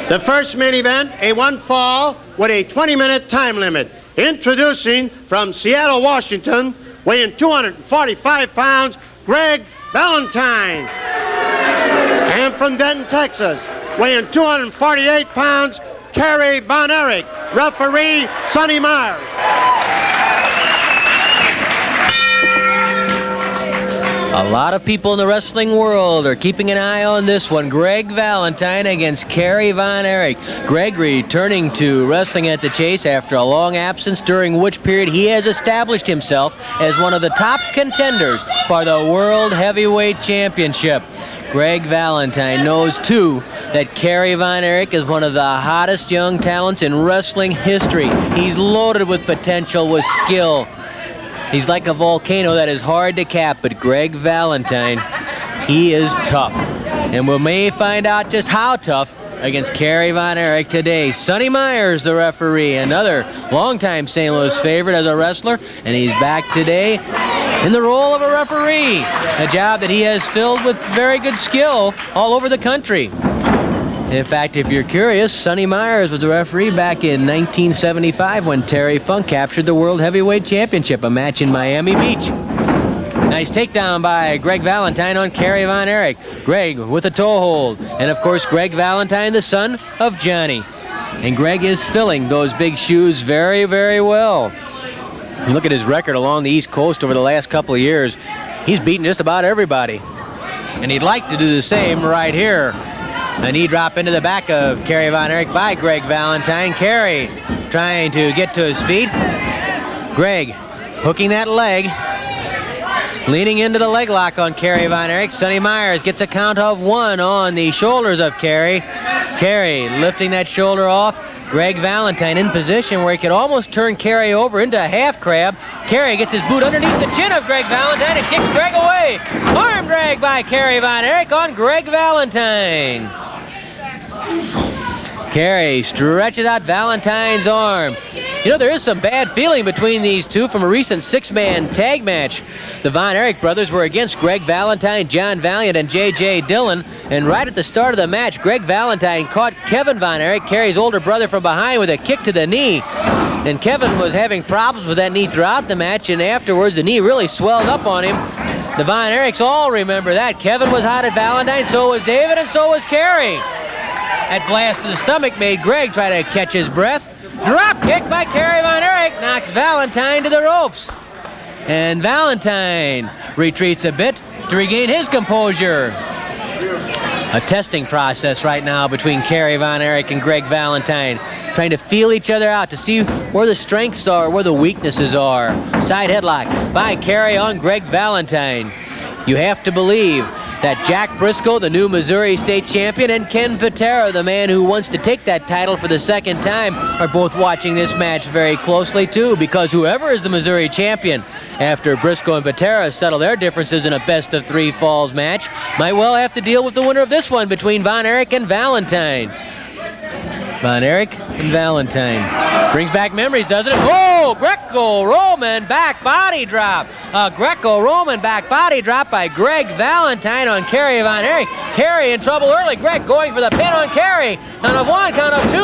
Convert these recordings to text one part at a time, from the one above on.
The first main event, a one fall with a 20-minute time limit. Introducing from Seattle, Washington, weighing 245 pounds, Greg Valentine. And from Denton, Texas, weighing 248 pounds, Kerry von Erich. Referee, Sonny Myers. A lot of people in the wrestling world are keeping an eye on this one. Greg Valentine against Kerry von Erich. Greg returning to wrestling at the Chase after a long absence, during which period he has established himself as one of the top contenders for the World Heavyweight Championship. Greg Valentine knows, too, that Kerry von Erich is one of the hottest young talents in wrestling history. He's loaded with potential, with skill. He's like a volcano that is hard to cap, but Greg Valentine, he is tough. And we may find out just how tough against Kerry von Erich today. Sonny Myers, the referee, another longtime St. Louis favorite as a wrestler, and he's back today in the role of a referee, a job that he has filled with very good skill all over the country. In fact, if you're curious, Sonny Myers was a referee back in 1975 when Terry Funk captured the World Heavyweight Championship, a match in Miami Beach. Nice takedown by Greg Valentine on Kerry von Erich. Greg with a toe hold. And, of course, Greg Valentine, the son of Johnny. And Greg is filling those big shoes very, very well. You look at his record along the East Coast over the last couple of years. He's beaten just about everybody. And he'd like to do the same right here. A knee drop into the back of Kerry von Erich by Greg Valentine. Kerry trying to get to his feet. Greg hooking that leg. Leaning into the leg lock on Kerry von Erich. Sonny Myers gets a count of 1 on the shoulders of Kerry. Kerry lifting that shoulder off. Greg Valentine in position where he could almost turn Kerry over into a half crab. Kerry gets his boot underneath the chin of Greg Valentine and kicks Greg away. Arm drag by Kerry von Erich on Greg Valentine. Kerry stretches out Valentine's arm. You know, there is some bad feeling between these two from a recent 6-man tag match. The Von Erich brothers were against Greg Valentine, John Valiant, and J.J. Dillon. And right at the start of the match, Greg Valentine caught Kevin Von Erich, Kerry's older brother, from behind with a kick to the knee. And Kevin was having problems with that knee throughout the match, and afterwards the knee really swelled up on him. The Von Erichs all remember that. Kevin was hot at Valentine, so was David, and so was Kerry. That blast to the stomach made Greg try to catch his breath. Drop kick by Kerry von Erich knocks Valentine to the ropes. And Valentine retreats a bit to regain his composure. A testing process right now between Kerry von Erich and Greg Valentine, trying to feel each other out to see where the strengths are, where the weaknesses are. Side headlock by Kerry on Greg Valentine. You have to believe that Jack Briscoe, the new Missouri State champion, and Ken Patera, the man who wants to take that title for the second time, are both watching this match very closely too, because whoever is the Missouri champion after Briscoe and Patera settle their differences in a best-of-3 falls match might well have to deal with the winner of this one between Von Erich and Valentine. Von Erich and Valentine. Brings back memories, doesn't it? Oh, Greco-Roman back body drop. A Greco-Roman back body drop by Greg Valentine on Kerry von Erich. Kerry in trouble early. Greg going for the pin on Kerry. Count of 1, count of 2.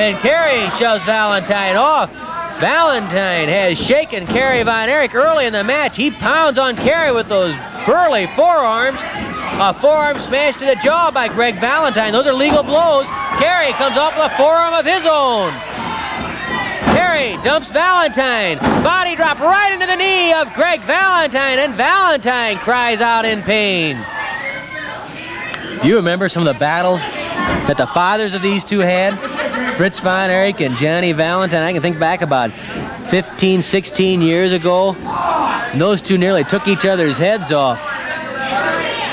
And Kerry shoves Valentine off. Valentine has shaken Kerry von Erich early in the match. He pounds on Kerry with those burly forearms. A forearm smash to the jaw by Greg Valentine. Those are legal blows. Kerry comes off with a forearm of his own. Kerry dumps Valentine. Body drop right into the knee of Greg Valentine, and Valentine cries out in pain. You remember some of the battles that the fathers of these two had? Fritz von Erich and Johnny Valentine. I can think back about 15, 16 years ago. And those two nearly took each other's heads off.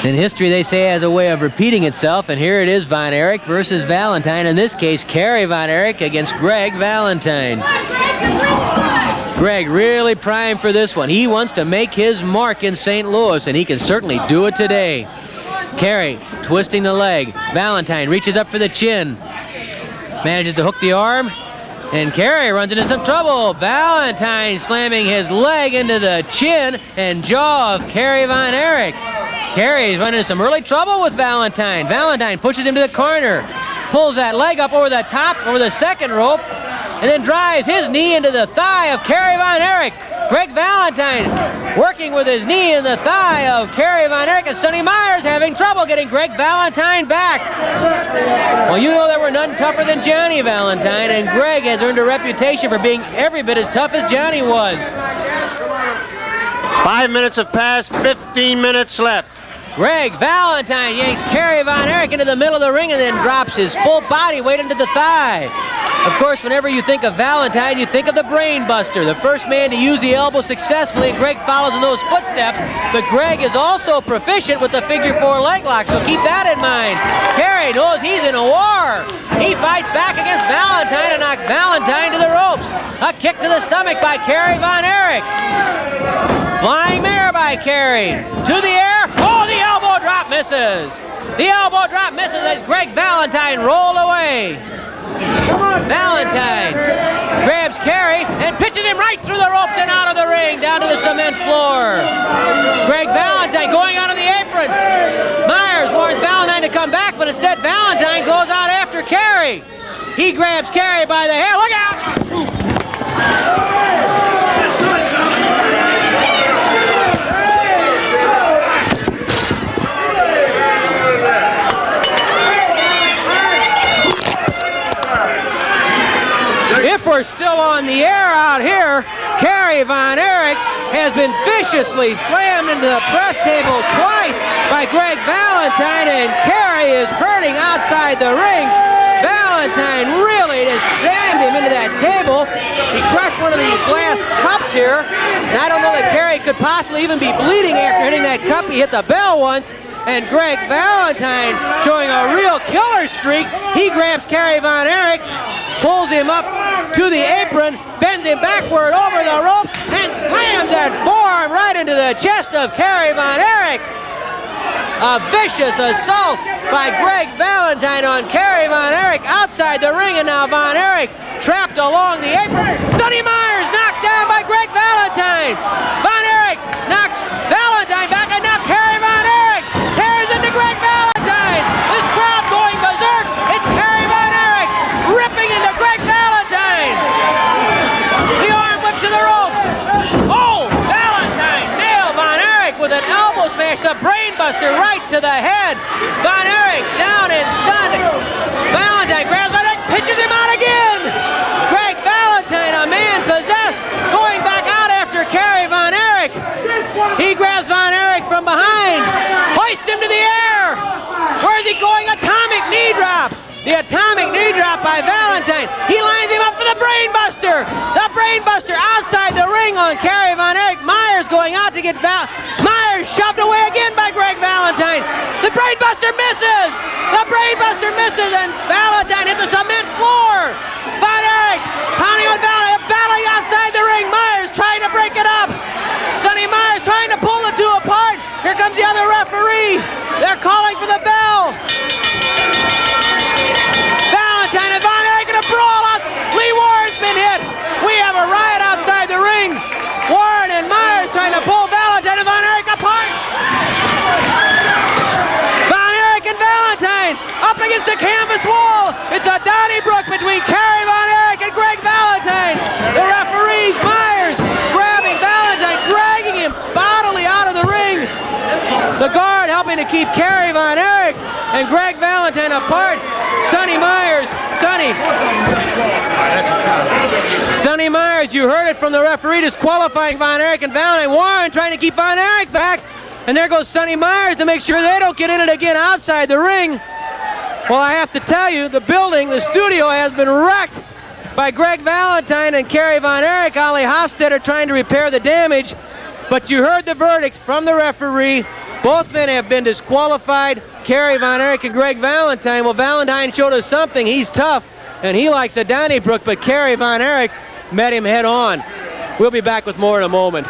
In history, they say, has a way of repeating itself, and here it is, Von Erich versus Valentine. In this case, Kerry von Erich against Greg Valentine. Greg really primed for this one. He wants to make his mark in St. Louis, and he can certainly do it today. Kerry twisting the leg. Valentine reaches up for the chin. Manages to hook the arm, and Kerry runs into some trouble. Valentine slamming his leg into the chin and jaw of Kerry von Erich. Kerry's running into some early trouble with Valentine. Valentine pushes him to the corner. pulls that leg up over the top, over the second rope, and then drives his knee into the thigh of Kerry Von Erich. Greg Valentine working with his knee in the thigh of Kerry Von Erich, and Sonny Myers having trouble getting Greg Valentine back. Well, you know there were none tougher than Johnny Valentine, and Greg has earned a reputation for being every bit as tough as Johnny was. 5 minutes have passed, 15 minutes left. Greg Valentine yanks Kerry Von Erich into the middle of the ring and then drops his full body weight into the thigh. Of course, whenever you think of Valentine, you think of the Brain Buster, the first man to use the elbow successfully, and Greg follows in those footsteps. But Greg is also proficient with the figure 4 leg lock, so keep that in mind. Kerry knows he's in a war. He fights back against Valentine and knocks Valentine to the ropes. A kick to the stomach by Kerry Von Erich. Flying mare by Kerry. To the air. Oh, the elbow drop misses. The elbow drop misses as Greg Valentine rolled away. Valentine grabs Kerry and pitches him right through the ropes and out of the ring, down to the cement floor. Greg Valentine going out of the apron. Myers warns Valentine to come back, but instead Valentine goes out after Kerry. He grabs Kerry by the hair. Look out! If we're still on the air out here, Kerry Von Erich has been viciously slammed into the press table twice by Greg Valentine, and Kerry is hurting outside the ring. Valentine really just slammed him into that table. He crushed one of the glass cups here, and I don't know that Kerry could possibly even be bleeding after hitting that cup. He hit the bell once, and Greg Valentine showing a real killer streak. He grabs Kerry Von Erich, pulls him up to the apron, bends him backward over the rope, and slams that forearm right into the chest of Kerry Von Erich. A vicious assault by Greg Valentine on Kerry Von Erich outside the ring, and now Von Erich trapped along the apron. Sonny Myers knocked down by Greg Valentine. Von Erich knocks Valentine back, and now Kerry Von Erich tears into Greg Valentine. This crowd going berserk. It's Kerry Von Erich ripping into Greg Valentine. The arm whip to the ropes. Oh, Valentine nailed Von Erich with an elbow smash, the Brain Buster right to the head. Von Erich down and stunned. Valentine grabs Von Erich, pitches him out again. Greg Valentine, a man possessed, going back out after Kerry Von Erich. He grabs Von Erich from behind, hoists him to the air. Where is he going? Atomic knee drop. The atomic knee drop by Valentine. He lines him up for the Brain Buster. The Brain Buster outside the ring on Kerry Von Erich. Myers going out to get Myers shoved away again by Greg Valentine. The Brain Buster misses. The Brain Buster misses, and Valentine hit the cement floor. Von Erich pounding on Valentine, battling outside the ring. Myers trying to break it up. Sonny Myers trying to pull the two apart. Here comes the other referee. They're calling for the bell. Valentine and Von Erich in a brawl out. Lee Warren's been hit. We have a riot outside the ring. Warren and Myers trying to pull Valentine and Von Erich apart. Von Erich and Valentine up against the canvas wall. It's a Donnybrook between Kerry Von Erich and Greg Valentine. The referees, Myers grabbing Valentine, dragging him bodily out of the ring. The guard helping to keep Kerry Von Erich and Greg Valentine apart. Sonny Myers, Sonny Myers, you heard it from the referee disqualifying Von Erich and Valentine. Warren trying to keep Von Erich back. And there goes Sonny Myers to make sure they don't get in it again outside the ring. Well, I have to tell you, the building, the studio has been wrecked by Greg Valentine and Kerry Von Erich. Ollie Hofstetter trying to repair the damage. But you heard the verdicts from the referee. Both men have been disqualified. Kerry Von Erich and Greg Valentine. Well, Valentine showed us something. He's tough, and he likes a Donnybrook, but Kerry Von Erich met him head on. We'll be back with more in a moment.